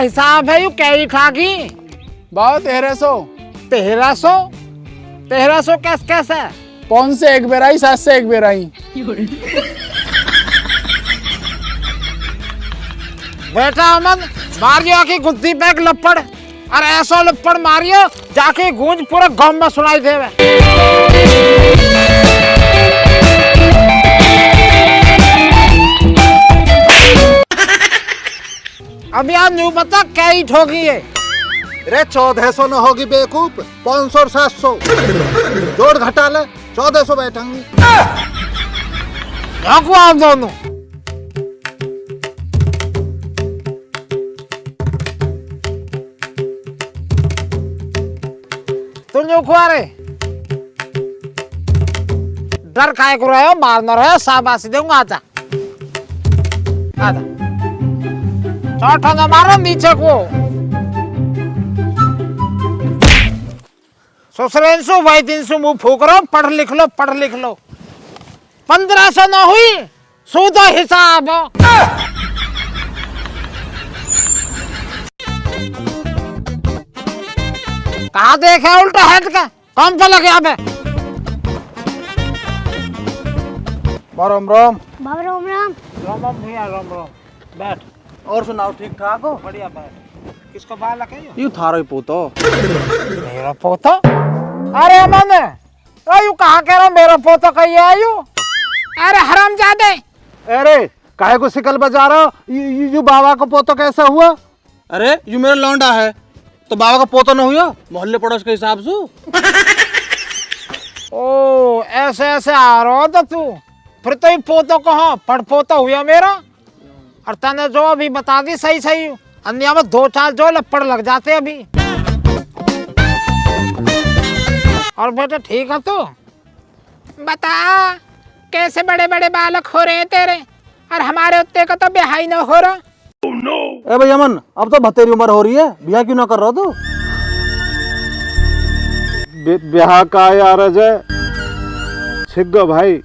हिसाब है यू कई ठाकी? बाबा 1300। 1300? 1300 कैसे? 5 से 1 बेराई, 7 से 1 बेराई। बेटा अमन मारियो की गुद्दी पे एक लपड़, और ऐसा लपड़ मारियो जाके गूंज पूरा गांव में सुनाई देवे। अभी आप न्यू बता क्या ही ठोकी है? अरे 1400 न होगी बेवकूफ, 500 और 700 जोड़ घटा ले, 1400 बैठेंगी। आप दोनों तुम जो खुआरे डर खाए को रहे हो, मारना रहे हो, शाबाशी दूंगा। आजा आजा, चौथा न मारो नीचे को। ससुरेंसु भाई 300 मुंह फूक रहा, पढ़ लिख लो, पढ़ लिख लो। 1500 न हुई, सूदो हिसाब। कहा देखे उल्टा हेड का कौन सा लगे अब? राम राम। बाबा राम राम। राम राम भैया, राम राम। बैठ। और सुनाओ, ठीक ठाक हो? बढ़िया बैठ। किसको बाल लगे? यू थारो ही पोतो। मेरा पोता? अरे अमन, यू कहाँ कह रहा मेरा पोता कहीं आयु? अरे हरामजादे। अरे काहे को सिकल बजा रहा हो? यू बाबा का पोतो कैसे हुआ? अरे यू मेरा लौंडा है तो बाबा का पोता न हुआ, मोहल्ले पड़ोस के हिसाब से। ओ ऐसे ऐसे आ रहा था तू, फिर तो ये पोतो कहाँ पड़ पोता हुआ मेरा। और तने जो अभी बता दी सही सही, अन्य में 2-4 जो लपड़ लग जाते अभी। और बेटा ठीक है तू? बता कैसे बड़े बड़े बालक हो रहे हैं तेरे, और हमारे उत्ते का तो ब्याह ही न हो रहा। ए भाई अमन, अब तो भतेरी उम्र हो रही है, ब्याह क्यों ना कर रहा तू? ब्याह का यार अजय छिग्गो भाई।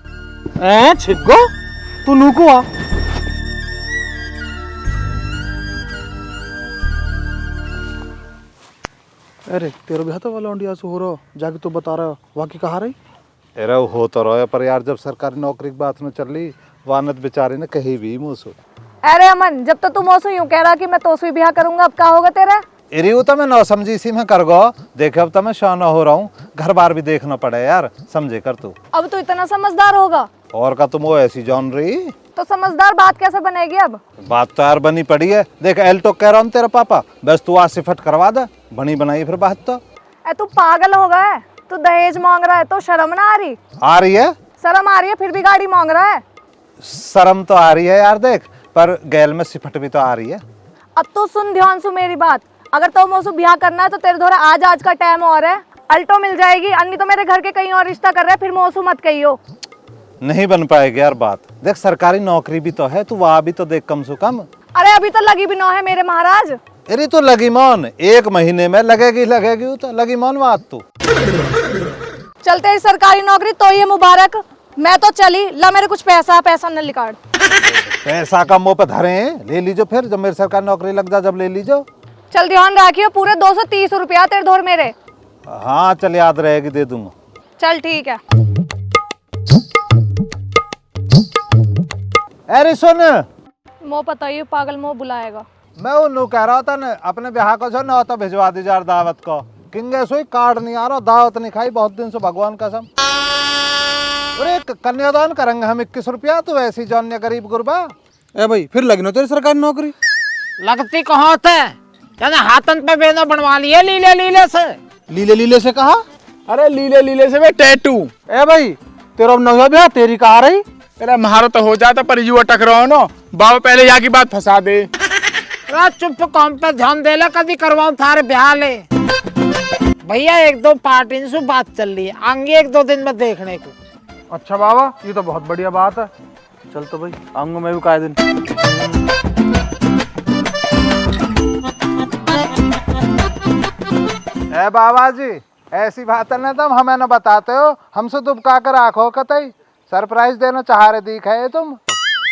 छिग्गो? तू नूको आ? अरे तेरा ब्याह तो वाला इंडिया से हो रहा, जाके तू बता रहा वाकई कहा रही? अरे हो तो रहा है, पर यार जब सरकारी नौकरी की बात न चल रही, वानत बेचारे ने कही भी मुँह। अरे अमन, जब तो तुम ओसो यूं कह रहा कि मैं तोसवी ब्याह करूंगा, अब क्या होगा तेरा? अरे वो तो मैं नौ समझी सी में कर गो, देखे अब तो मैं शाना हो रहा हूँ, घर बार भी देखना पड़े यार, समझे कर तू। अब तू इतना समझदार होगा और का तुम वो ऐसी जान रही? तो समझदार बात कैसे बनेगी अब? बात तो यार बनी पड़ी है, देख एल्टो कह रहा हूँ तेरा पापा, बस तू आज सिफट करवा दे, बनी बनाई फिर बात तो। तू पागल हो गया है? तू दहेज मांग रहा है तो शर्म ना आ रही? आ रही है शर्म आ रही है, फिर भी गाड़ी मांग रहा है। शर्म तो आ रही है यार, देख पर गैल में सिफट भी तो आ रही है। अब तो सुन ध्यान से मेरी बात, अगर तो मोसू ब्याह करना है तो तेरे द्वारा आज का टाइम और है, अल्टो मिल जाएगी, अन्नी तो मेरे घर के कहीं और रिश्ता कर रहे हैं, फिर मोसू मत कहियो। नहीं बन पाएगी यार बात, देख सरकारी नौकरी भी तो है, तू वहाँ भी तो देख कम से कम। अरे अभी तो लगी भी न है मेरे महाराज। अरे तो लगी मौन, 1 महीने में लगेगी तो लगी मौन बात तू। चलते ही सरकारी नौकरी तो ये मुबारक, मैं तो चली, ला मेरे कुछ पैसा न निकाल। पैसा का मुंह पे धरे ले लीजो, फिर जब मेरी सरकारी नौकरी लग जा जब ले लीजो। चल ध्यान रखियो, पूरे 230 रुपया तेरे धोर मेरे। हाँ चल याद रहेगी, दे दूंगा। चल ठीक है। अरे सुन, मोह पता ही पागल मोह बुलाएगा। मैं उन्होंने कह रहा था न, अपने ब्याह को जो न तो भिजवा दी यार दावत को, किंगे सोई कार्ड नहीं आ रहा, दावत नहीं खाई बहुत दिन से, भगवान कसम। अरे कन्यादान करेंगे हम 21 रुपया, तो ऐसी जानिए गरीब गुरबा। ए भाई फिर लगी ना तेरी सरकारी नौकरी? लगती कहाँ थे, यानी हाथन पे बेना बनवा लिए लीले लीले से। लीले लीले से कहा? अरे लीले लीले से वे टैटू। ए भाई तेरा अब नौया ब्याह, तेरी कहा रही? तेरा महारो तो हो जाता, पर यू अटक रहा हो ना, बाबा पहले यहाँ की बात फंसा दे। चुप काम पे ध्यान दे ला, कभी करवाऊं थारे ब्याह ले। भैया 1-2 पार्टी से बात चल रही है, आएंगे 1-2 दिन में देखने को। अच्छा बाबा, ये तो बहुत बढ़िया बात है। चल तो भाई आऊंगा मैं भी काहे दिन। ए बाबा जी, ऐसी बात है ना तुम हमें न बताते हो, हमसे दुबका कर आंखों कतई सरप्राइज देना चाह रहे दिख है तुम।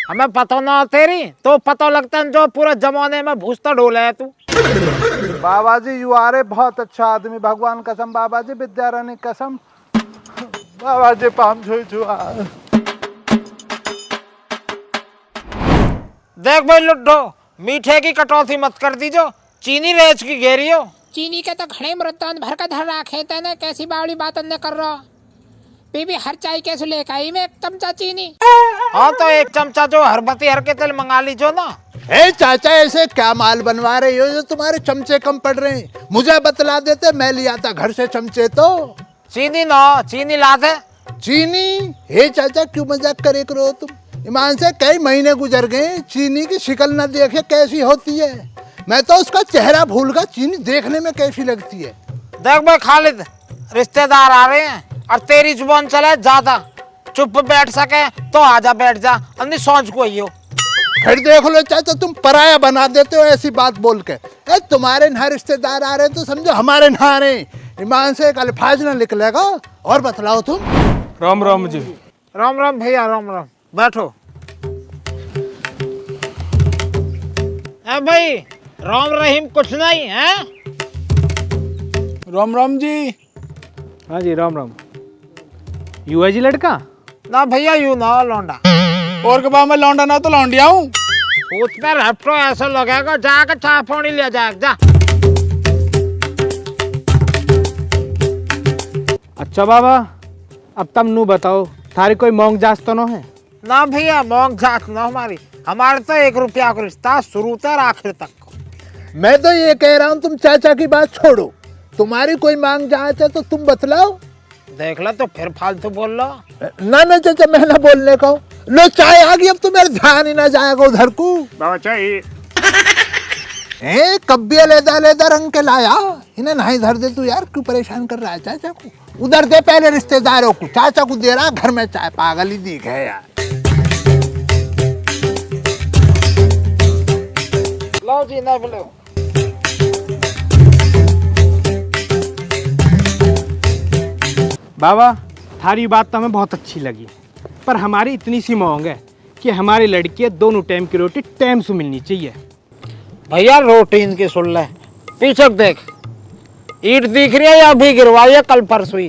हमें पता ना तेरी तो पता लगता है, जो पूरा जमाने में भूसता डोला है तू। बाबा जी यू आर ए बहुत अच्छा आदमी, भगवान कसम बाबा जी, विद्या रानी कसम। बाबा जी पाम छुआ। देख भाई लुड्डो, मीठे की कटौती मत कर दीजो, चीनी रेच की घेरी हो। चीनी के तो घड़े मृतन भर का धर रखे तेने, कैसी बावड़ी बात ने कर रहा। बीबी हर चाय कैसे लेकर आई मैं 1 चमचा चीनी। हाँ तो 1 चमचा जो हरबती हर के तेल मंगा लीजो ना। ए चाचा ऐसे क्या माल बनवा रहे हो जो तुम्हारे चमचे कम पड़ रहे हैं? मुझे बतला देते, मैं ले आता घर से चमचे तो। चीनी ना, चीनी ला दे। चीनी? हे चाचा क्यों मजाक करे करो तुम? ईमान से कई महीने गुजर गए, चीनी की शिकल न देखे कैसी होती है। मैं तो उसका चेहरा भूल गया, चीनी देखने में कैसी लगती है। देख भाई खालिद, रिश्तेदार आ रहे हैं और तेरी जुबान चले ज्यादा। चुप बैठ सके तो आजा बैठ जा, अन्नी सोच को ही हो। फिर देख लो चाचा, तुम पराया बना देते हो ऐसी बात बोल के। ए तुम्हारे यहाँ रिश्तेदार आ रहे हैं तो समझो हमारे यहाँ आ रहे हैं। ईमान से एक अल्फाज न निकलेगा। और बतलाओ तुम। राम राम जी। राम राम भैया, राम राम, बैठो। ए भाई राम रहीम कुछ नहीं है। राम राम जी। हाँ जी राम राम। युवा जी लड़का? ना भैया यू ना लौंडा। और के बाद मैं लौंडा ना तो लौंडिया हूँ। पूछ पे रपटो ऐसा लगेगा, जाकर चाय पानी ले जाएगा जा। अच्छा बाबा, अब तुम नू बताओ, थारी कोई मोंग जास तो न है? ना भैया मोंग जात ना हमारी, हमारे तो 1 रुपया का रिश्ता शुरू से आखिर तक। मैं तो ये कह रहा हूँ तुम चाचा की बात छोड़ो, तुम्हारी कोई मांग जांच है तो तुम बतलाओ। देख लो तो फिर फालतू बोल लो। ना चाचा, मैं ना बोलने का हूँ। लो चाय आ गई, अब तो मेरा ध्यान ही ना जाएगा उधर को। बाबा चाहिए। कब्बी लेदा रंग के लाया, इन्हें नहीं धर दे तू यार, क्यों परेशान कर रहा है चाचा को? उधर दे पहले रिश्तेदारों को, चाचा को दे रहा घर में चाय, पागल ही दिख है यार। लो जी ना बोलो। बाबा थारी बात तो हमें बहुत अच्छी लगी, पर हमारी इतनी सी मांग है कि हमारी लड़की दोनों टाइम की रोटी टाइम से मिलनी चाहिए। भैया रोटी इनकी सुन ले, पीछे देख, ईट दिख रही है या अभी गिरवाई है कल परसों ही।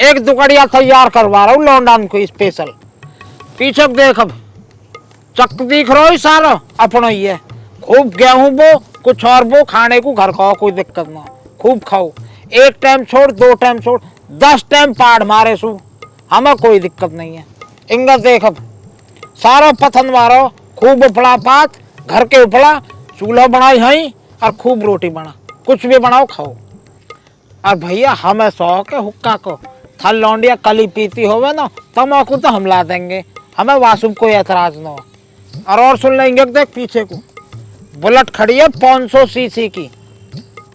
एक दुकड़िया तैयार करवा रहा हूँ लौंडान को स्पेशल। पीछे देख, अब चक दिख रहा है सारा अपना ही है। खूब गेहूं बो, कुछ और बो, खाने को घर खाओ, कोई दिक्कत ना, खूब खाओ। 1 टाइम छोड़, 2 टाइम छोड़, 10 टाइम पाड़ मारे सू, हमें कोई दिक्कत नहीं है। इंगा देख, अब सारा पथन मारो, खूब उपड़ा पात, घर के उपड़ा, चूल्हा बनाई हई और खूब रोटी बना, कुछ भी बनाओ खाओ। और भैया हमें शौक है हुक्का को, थल लौंडिया कली पीती होवे ना, तम्बाकू तो हम ला देंगे, हमें वासुब कोई एतराज ना हो। और सुन लेंगे, देख पीछे को बुलेट खड़ी है 500 सीसी की।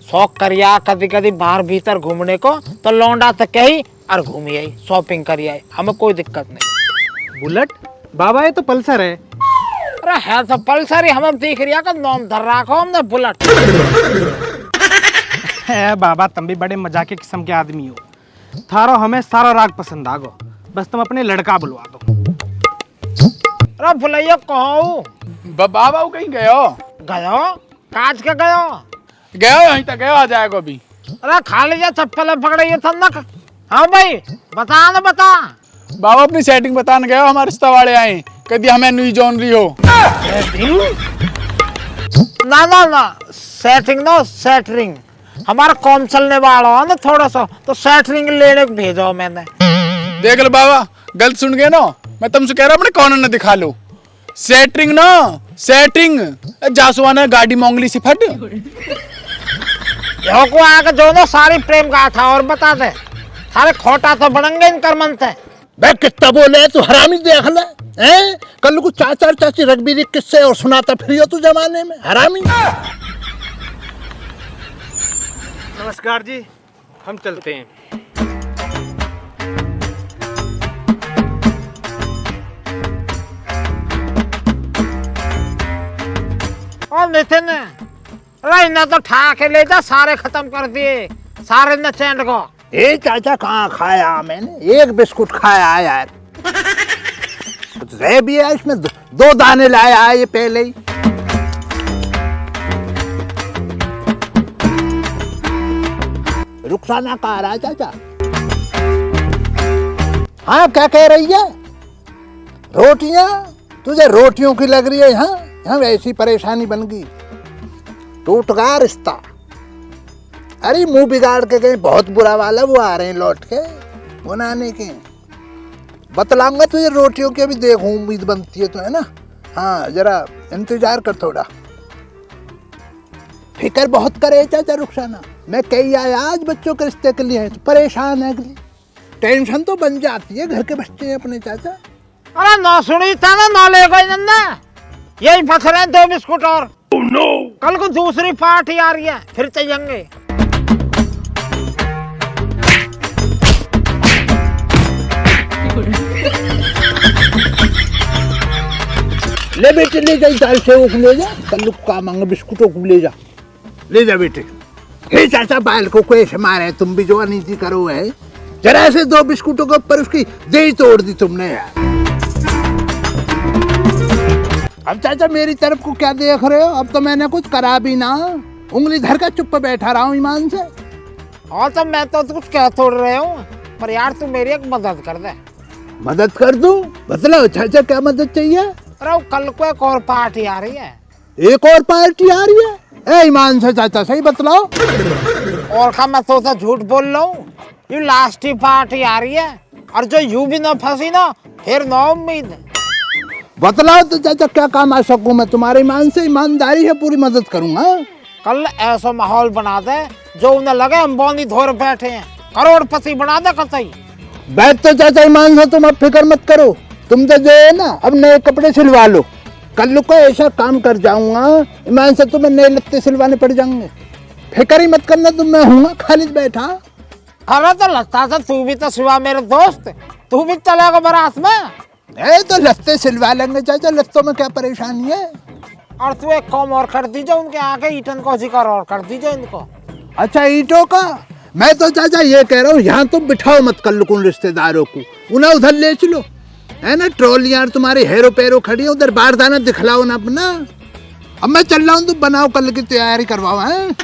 शौक करिया कभी कभी बाहर भीतर घूमने को तो लौंडा तक कही और घूमी आई, शॉपिंग करी आई, हमें कोई दिक्कत नहीं। बुलेट? बाबा ये तो पल्सर है। अरे है तो पल्सर ही, हमें दिख रहा का नाम धर रखो हमने बुलेट। है बाबा, तुम भी बड़े मजाक के किस्म के आदमी हो। थारो हमें सारा राग पसंद आ गो, बस तुम अपने लड़का बुलवा दो। अरे भुलैया कहो बाबा वो कहीं गयो? गयो काज के गयो? गयो यहीं तक गयो, आ जाएगा अभी। अरे खाली जा चप्पल पकड़े ठंडक। हाँ भाई बता ना बता। बाबा अपनी सेटिंग बताने गयो, हमारे रिश्ता वाले आए, कभी हमें न्यू जॉन रही हो। ना ना ना, सेटिंग ना सेटरिंग, हमारा कौन चलने वाला है ना थोड़ा सा, तो सेटरिंग लेने को भेजो मैंने। देख लो बाबा, गलत सुन गए ना, मैं तुमसे कह रहा हूँ अपने कॉर्नर ने दिखा लो। सेटरिंग ना सेटिंग, जासुआ ने गाड़ी मोंगली सी फट। यो को आके जो ना सारी प्रेम गाथा और बता दे, सारे खोटा तो बनेंगे इन कर्मन से। बे कितना बोले तू, हरामी देख ले। कल को चाचा चाची रघबीर किस्से और सुनाता फिर तू जमाने में, हरामी। नमस्कार जी, हम चलते हैं। और नितिन, अरे ना तो ठा के ले जा, सारे खत्म कर दिए सारे न चैंड को। चाचा कहाँ खाया मैंने, 1 बिस्कुट खाया है यार। कुछ रह भी है इसमें, 2 दाने लाया है ये पहले ही। रुखसाना कहाँ रहा है चाचा? हाँ क्या कह रही है? रोटियां तुझे रोटियों की लग रही है? यहाँ ऐसी परेशानी बन गई, टूट गया रिश्ता। अरे मुंह बिगाड़ के गए, बहुत बुरा वाला, वो आ रहे हैं लौट के बनाने के। बतलाऊंगा तुझे रोटियों की, अभी देखूं उम्मीद बनती है तो, है ना? हाँ जरा इंतजार कर थोड़ा। फिक्र बहुत करे चाचा रुखसाना, मैं कही आया आज बच्चों के रिश्ते के लिए, तो परेशान है अगली। टेंशन तो बन जाती है, घर के बच्चे हैं अपने चाचा। अरे ना सुनी था ना ले गई नन्ना, यही फंस रहे हैं 2 बिस्कुट और। कल को दूसरी पार्टी आ रही है, फिर चाहिएंगे। ले बेटे ले जा, दाल सेव को ले जा, कल का मांगे बिस्कुटों को ले जा, ले जा बेटे। हे चाचा बाल को कैसे मारे, तुम भी जो अनीति करो है, जरा से 2 बिस्कुटों के ऊपर उसकी दही तोड़ दी तुमने यार। अब चाचा मेरी तरफ को क्या देख रहे हो? अब तो मैंने कुछ करा भी ना, उंगली धर कर चुप बैठा रहा हूँ ईमान से। और तो मैं तो कुछ कह तोड़ रहे हूँ, पर यार तू मेरी एक मदद कर दे। मदद कर दूं? बतलाओ चाचा क्या मदद चाहिए? अरे कल को एक और पार्टी आ रही है। एक और पार्टी आ रही है? ए ईमान से चाचा सही बतलाओ। और का मैं तो झूठ बोल रहा हूँ, ये लास्ट ही पार्टी आ रही है, और जो यू भी ना फंसी ना, फिर ना उम्मीद। बतलाओ तो चाचा क्या काम आ सकूं मैं तुम्हारे? ईमान से ईमानदारी है, पूरी मदद करूंगा। कल ऐसा माहौल बना दे जो उन्हें लगे हम बौनी धोर बैठे हैं, करोड़पति बना दे कतई। बैठ तो चाचा ईमान से तुम अब फिक्र मत करो, तुम तो जो है ना अब नए कपड़े सिलवा लो। कल को ऐसा काम कर जाऊंगा ईमान से, तुम्हें नए लत्ते सिलवाने पड़ जाएंगे। फिक्र ही मत करना, तुम मैं हूँ खालिद बैठा। अरे तो लगता था तू भी तो सिवा मेरे दोस्त, तू भी चलेगा बारात में। ए तो लत्ते सिलवा लेंगे चाचा, लत्तों में क्या परेशानी है? और तू एक काम और कर दीजिए, उनके आगे ईटन को जिक्र और कर दीजिए इनको। अच्छा ईटों का? मैं तो चाचा ये कह रहा हूँ, यहाँ तुम बिठाओ मत कल को रिश्तेदारों को, उन्हें उधर ले चलो, है ना? ट्रॉलियां तुम्हारी हेरो पैरो खड़ी है उधर, बारदाना दिखलाओ ना अपना। अब मैं चल रहा हूँ, तुम बनाओ कल की तैयारी करवाओ। है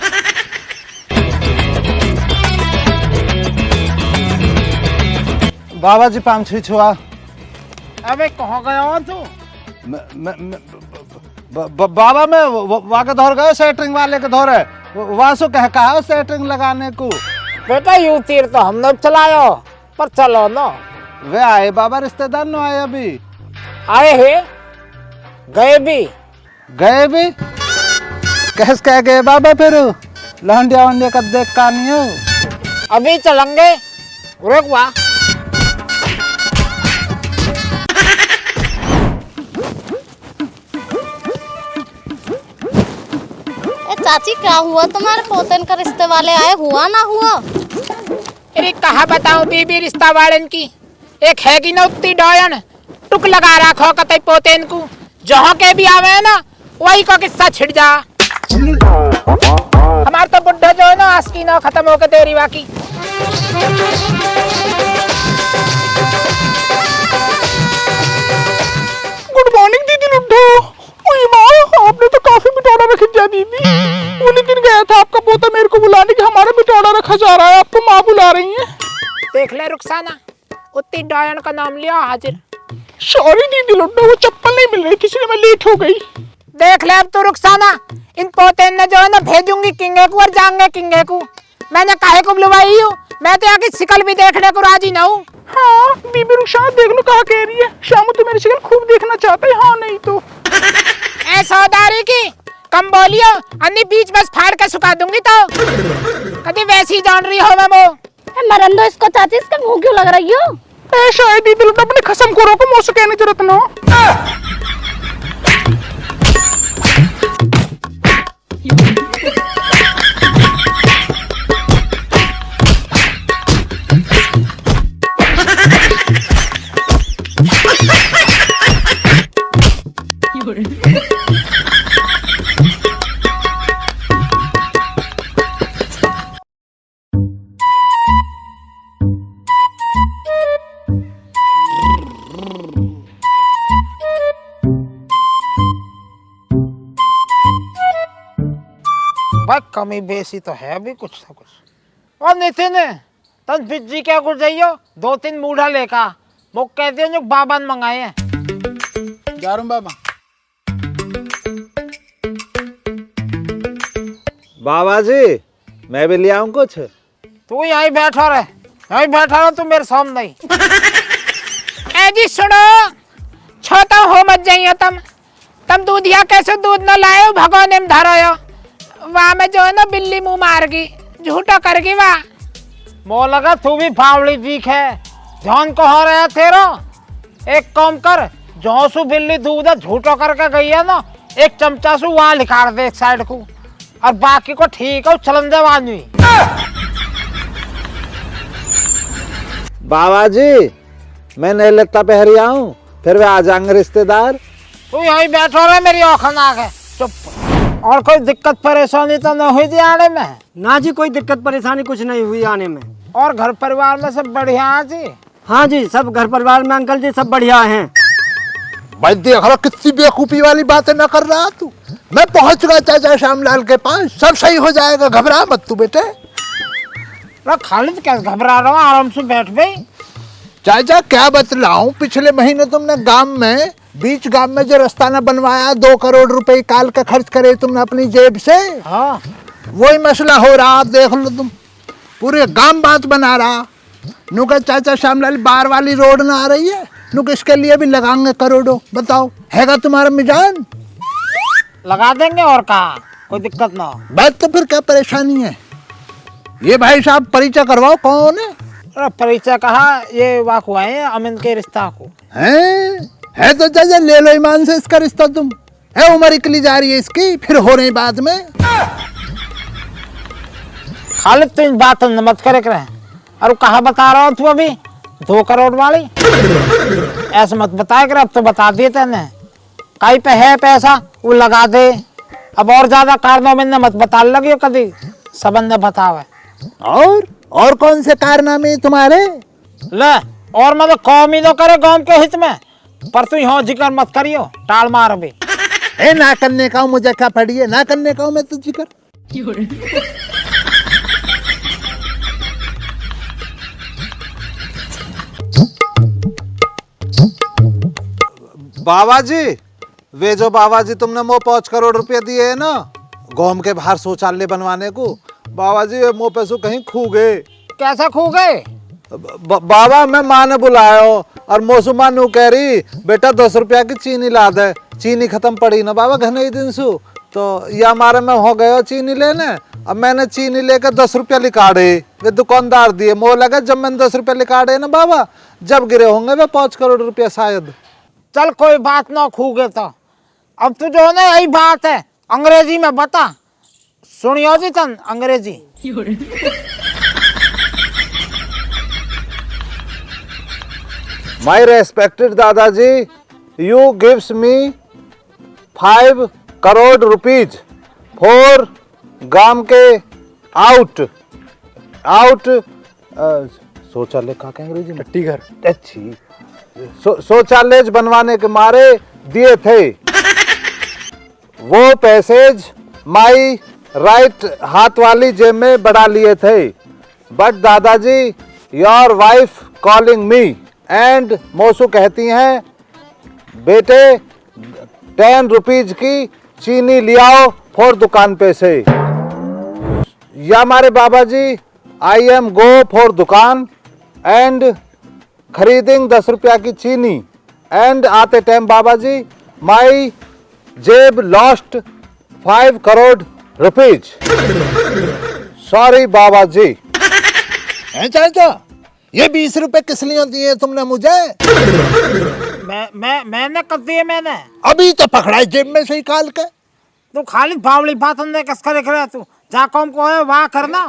बाबा जी 5-6 छुआ। अबे कहाँ गया हो तू? बाबा मैं वहाँ के धोर गए, सेटरिंग वाले के धोर है, वहाँ से कहा सेटरिंग लगाने को। बेटा यू तीर तो हमने चलायो, पर चलो ना। वे आए बाबा रिश्तेदार न आए अभी? आए है, गए भी। गए भी? कैसे कह गए बाबा? फिर लहंडिया वंडिया का देख का नहीं हो? अभी चलेंगे, रुक वाह। चाची क्या हुआ, तुम्हारे पोतन का रिश्ते वाले आए, हुआ ना हुआ? अरे कहा बताऊं बीबी रिश्ता वालन की, एक है कि ना उतनी डॉयन टुक लगा रखो कतई पोतेन को, जहाँ के भी आवे ना वही का किस्सा छिड़ जा। हमार तो बुढ़ा जो है ना आस्की ना खत्म होके तेरी बाकी। गुड मॉर्निंग दीदी लुड्डो। ओए माँ, आपने तो काफी बिटौड़ा रख दिया दीदी। उन्हीं दिन गया था आपका पोता मेरे को बुलाने कि हमारा बिटौड़ा रखा जा रहा है, आपको माँ बुला रही है। देख ले रुखसाना, उतनी डॉयन का नाम लिया हाजिर। सॉरी दीदी लुड्डो, वो चप्पल नहीं मिल रही थी इसलिए मैं लेट हो गई। देख ले अब तो रुखसाना, इन पोतेन ने जो है ना भेजूंगी किंगे को और जाएंगे किंगे को। मैंने काहे को बुलवाई हूँ, मैं तो यहाँ की शिकल भी देखने को राजी ना हूँ। हाँ बीबी रुखसाना देख लो कहा कह रही है, शाम तो मेरी शक्ल खूब देखना चाहता है। हाँ नहीं तो सौदारी की कम बोलियो, अन्नी बीच बस फाड़ के सुखा दूंगी तो कभी वैसी जान रही हो मैं वो। मरन दो इसको चाची, इसका मुंह क्यों लग रही हो? ऐसा है दीदी लुड्डो, अपने खसम को रोको, मुझसे कहने की जरूरत ना हो। भाई कमी बेसी तो है अभी कुछ ना कुछ। और नितिन तन बिज्जी क्या कुछ जाइयो 2-3 मूढ़ा लेका वो कहते हैं जो बाबा ने मंगाए हैं। जा रहा हूँ बाबा। बाबा जी मैं भी ले आऊं कुछ। तू यहीं बैठा रहे तू मेरे सामने ही। ए जी सुनो, छोटा हो मत जाइए तुम दूधिया कैसे दूध न लाए भगवान में धरो वहाँ में जो है ना बिल्ली मुंह मार गई झूठा कर गई वहाँ। मो लगा तू भी फावड़ी दीख है ध्यान कहाँ रहा तेरा। एक काम कर जो सु बिल्ली दूध झूठो करके गई है ना एक चमचा सु वहाँ लिखा दे एक साइड को और बाकी को ठीक है चलन दे वानी। बाबा जी मैं नहीं लेता पहरी आऊं फिर वे आ जाएंगे रिश्तेदार। तू यहीं बैठो रहे मेरी आँख नाक है चुप। और कोई दिक्कत परेशानी तो न हुई थी आने में? ना जी कोई दिक्कत परेशानी कुछ नहीं हुई आने में। और घर परिवार में सब बढ़िया है जी? हाँ जी सब घर परिवार में अंकल जी सब बढ़िया हैं। भाई देख रहा कितनी बेवकूफी वाली बातें न कर रहा तू। मैं पहुंच गया चाचा श्यामलाल के पास, सब सही हो जाएगा, घबरा मत तू बेटे। खालिद क्या घबरा रहा हूँ, आराम से बैठ गई। चाचा क्या बतलाऊं, पिछले महीने तुमने बीच गांव में जो रास्ता न बनवाया 2 करोड़ रुपए काल का खर्च करे तुमने अपनी जेब से। हाँ वही मसला हो रहा। आप देख लो तुम पूरे गांव बात बना रहा। नुका चाचा श्यामलाल बार वाली रोड ना आ रही है, नुक इसके लिए भी लगाएंगे करोड़ों। बताओ हैगा तुम्हारा मिजान? लगा देंगे और कहा कोई दिक्कत ना हो। बात तो फिर क्या परेशानी है? ये भाई साहब परिचय करवाओ कौन है? अरे परिचय कहा, ये वाकु आए हैं अमिन के रिश्ता को। है तो चाचा ले लो ईमान से इसका रिश्ता। तुम है उम्र निकली जा रही है इसकी, फिर हो रही बाद में। खालिद तू इन बात मत करे और कहा बता रहा हूँ तू अभी 2 करोड़ वाली ऐसे मत बताया कर। अब तो बता दिए तेने कहीं पे है पैसा वो लगा दे। अब और ज्यादा कारनामे में मत बता लगे कभी सबन ने बतावे। और कौन से कारनामे तुम्हारे? ले और मतलब कौम ही तो करे गांव के हित में, पर तू यहाँ जिक्र मत करियो टाल मार अभी। ए ना करने का मुझे क्या पड़ी है, ना करने का मैं तो जिक्र। बाबा जी वे जो बाबा जी तुमने मो 5 करोड़ रुपए दिए है ना गांव के बाहर शौचालय बनवाने को, बाबा जी मो पैसों कहीं खो गए। कैसे खो गए? बाबा मैं माँ ने बुलाया और मौसुमा नु कह रही बेटा 10 रुपया की चीनी ला दे। चीनी खत्म पड़ी ना बाबा घने ही दिन सु, तो ये हमारे में हो गए चीनी लेने। अब मैंने चीनी लेकर 10 रुपया लिकाड़े, वे दुकानदार दिए। मोह लगा जब मैंने 10 रुपया लिकाड़े ना बाबा जब गिरे होंगे वे 5 करोड़ रुपया शायद। चल कोई बात ना, खो गए तो अब तू जो है ना यही बात है अंग्रेजी में बता। सुनियो जी तन अंग्रेजी। My respected दादाजी, you gives me 5 crore rupees for गांव के आउट शौचालय का अंग्रेजी में घर अच्छी शौचालय बनवाने के मारे दिए थे। वो पैसेज माई राइट हाथ वाली जेब में बढ़ा लिए थे। बट दादाजी your wife calling me and मौसू कहती हैं बेटे 10 रुपीज की चीनी लियाओ फॉर दुकान पे से। या हमारे बाबा जी आई एम गो फॉर दुकान एंड खरीदिंग 10 रुपया की चीनी एंड आते टाइम बाबा जी माई जेब लॉस्ट 5 करोड़ रुपीज। सॉरी बाबा जी। चाचा ये 20 रुपए किस लिए दिए तुमने मुझे? मैंने कब दिए? मैंने अभी तो पकड़ा जेब में से निकाल के। तू खाली बावली बात हमने किसका देख रहा? तू जा कौन को है वहाँ करना।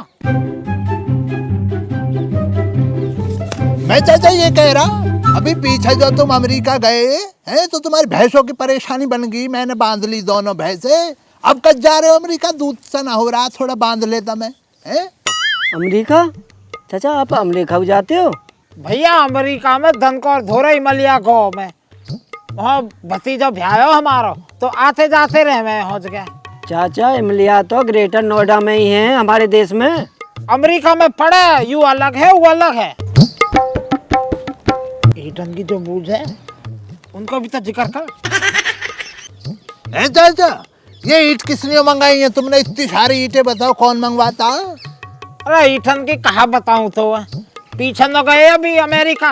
मैं चाचा ये कह रहा अभी पीछे जो तुम अमेरिका गए हैं तो तुम्हारी भैंसों की परेशानी बन गई, मैंने बांध ली दोनों भैंसे। अब कब जा रहे हो अमेरिका? दूध सा ना हो रहा, थोड़ा बांध लेता मैं। अमेरिका? चाचा आप अमेरिका भी जाते हो? भैया अमेरिका में धनकौर धोरा हिमालय गाँव में वहाँ भतीजा भ्यायो हमारा, तो आते जाते रहे मैं पहुँच गए। चाचा इमलिया तो ग्रेटर नोएडा में ही है हमारे देश में। अमेरिका में पढ़े, यू अलग है वो अलग है। ईटन की जो बूझ है उनको भी तो जिक्र कर। है चाचा, ये ईट किसने मंगाई है तुमने? इतनी सारी ईटें बताओ, कौन मंगवाता? अरे ईटन की कहा बताऊं तो पीछे न गए अभी अमेरिका,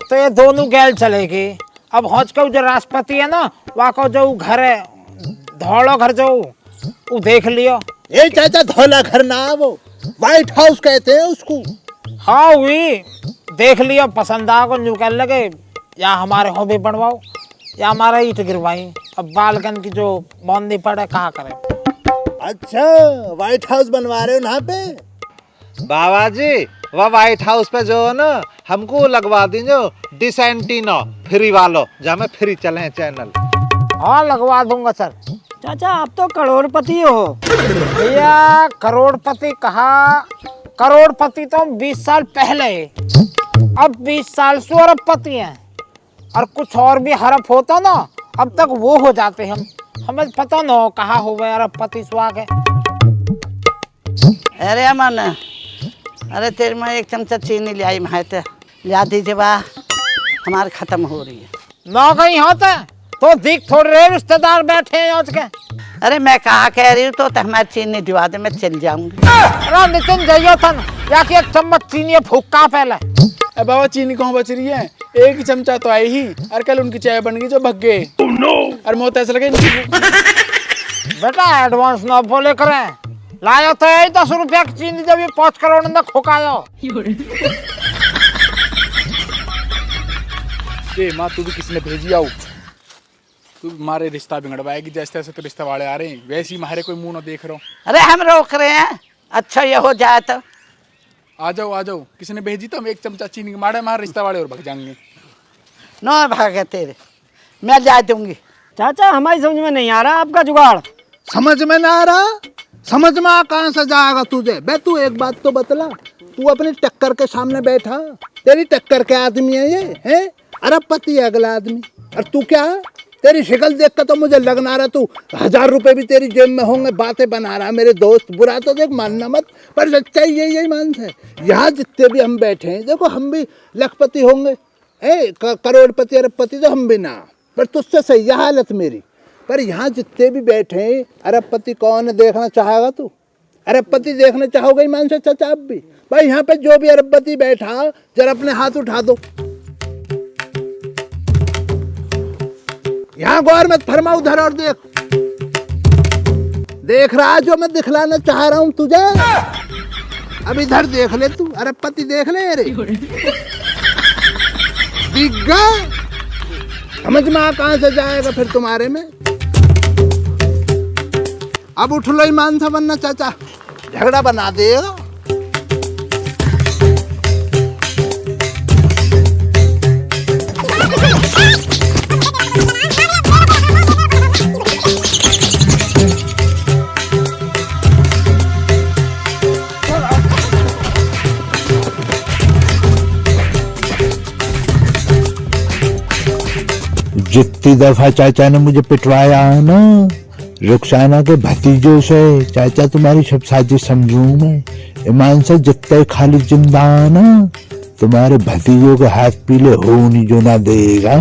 तो ये दोनों गैल चलेगी। अब हौज का जो राष्ट्रपति है ना, वहाँ को जो घर है धौड़ो घर जो वो देख लियो। ये चाचा धौला घर ना, वो व्हाइट हाउस कहते हैं उसको। हाँ वही देख लियो, पसंद आ को न्यू कह लगे या हमारे हो भी बनवाओ या हमारा ईट गिरवाई। अब बालकन की जो बौंदी पड़े कहाँ करे। अच्छा, व्हाइट हाउस बनवा रहे हो यहाँ पे? बाबा जी वह व्हाइट हाउस पे जो है ना, हमको लगवा दीजिए डिश एंटीना फ्री वालो, जहाँ में फ्री चले चैनल। हाँ लगवा दूंगा सर। चाचा आप तो करोड़पति हो। भैया करोड़पति कहा, करोड़पति तो 20 साल पहले, अब 20 साल से अरबपति हैं। और कुछ और भी हरफ होता ना, अब तक वो हो जाते हम, हमें पता ना हो कहाँ हो गए अरबपति स्वाग है। अरे अमन, अरे तेरे में एक चमचा चीनी ले आई मैं तो लिया दीजिए बा, हमारे खत्म हो रही है। ना कहीं होता तो दिख थोड़े रहे रिश्तेदार बैठे हैं आज के। अरे मैं कहा कह रही हूँ तो हमारी चीनी दिवा दे, मैं चल जाऊंगी। अरे नितिन जाइयो थन या कि एक चम्मच चीनी फूका पहले। अब बाबा चीनी कहाँ बच रही है? एक ही चमचा तो आई ही, और कल उनकी चाय बन गई जो भग गए। और मौत ऐसा लगे बेटा एडवांस ना बोले करें, लाया तो 10 रुपया की चीनी जब ये 5 करोड़ में खोकायो। ये माँ तू भी किसी ने भेजी आओ, तू हमारे रिश्ता बिगड़वाएगी। जैसे तैसे तो रिश्ते वाले आ रहे हैं, वैसे ही हमारे कोई मुंह ना देख रहा हूँ। अरे हम रोक रहे हैं, अच्छा ये हो जाए तो आ जाओ, किसी ने भेजी तो हम एक चमचा चीनी मारे हमारे रिश्ता वाले और भग जाएंगे। न भागे तेरे, मैं जा दूंगी। चाचा हमारी समझ में नहीं आ रहा आपका जुगाड़। समझ में ना आ रहा? समझ में आ कहाँ से जाएगा तुझे? बे तू एक बात तो बतला, तू अपनी टक्कर के सामने बैठा, तेरी टक्कर के आदमी है ये है, अरबपति है अगला आदमी, और तू क्या है? तेरी शक्ल देख कर तो मुझे लगना रहा तू 1000 रुपए भी तेरी जेब में होंगे, बातें बना रहा मेरे दोस्त। बुरा तो देख मानना मत, पर सच्चाई यही मान है। यहाँ जितने भी हम बैठे हैं, देखो हम भी लखपति होंगे, करोड़पति अरबपति तो हम भी ना, पर तुझसे सही है हालत मेरी। पर यहाँ जितने भी बैठे हैं, अरबपति कौन देखना चाहेगा तू? अरबपति देखना चाहोगे ईमान से चाचा आप भी? भाई यहाँ पे जो भी अरबपति बैठा, जरा अपने हाथ उठा दो। यहाँ गौर मत फरमा, उधर और देख रहा जो मैं दिखलाना चाह रहा हूँ तुझे। अब इधर देख ले तू, अरबपति देख ले रे, दिख गया? समझ में आ कहाँ से जाएगा फिर तुम्हारे में। अब उठ लो ईमान से, वरना चाचा झगड़ा बना देगा। जितनी दफा चाचा ने मुझे पिटवाया है ना, रुखसाना के भतीजों से, चाचा तुम्हारी सब साजिश समझूं मैं। ईमान से जितने खाली जिंदा है ना, तुम्हारे भतीजों के हाथ पीले हो नहीं जो ना देगा।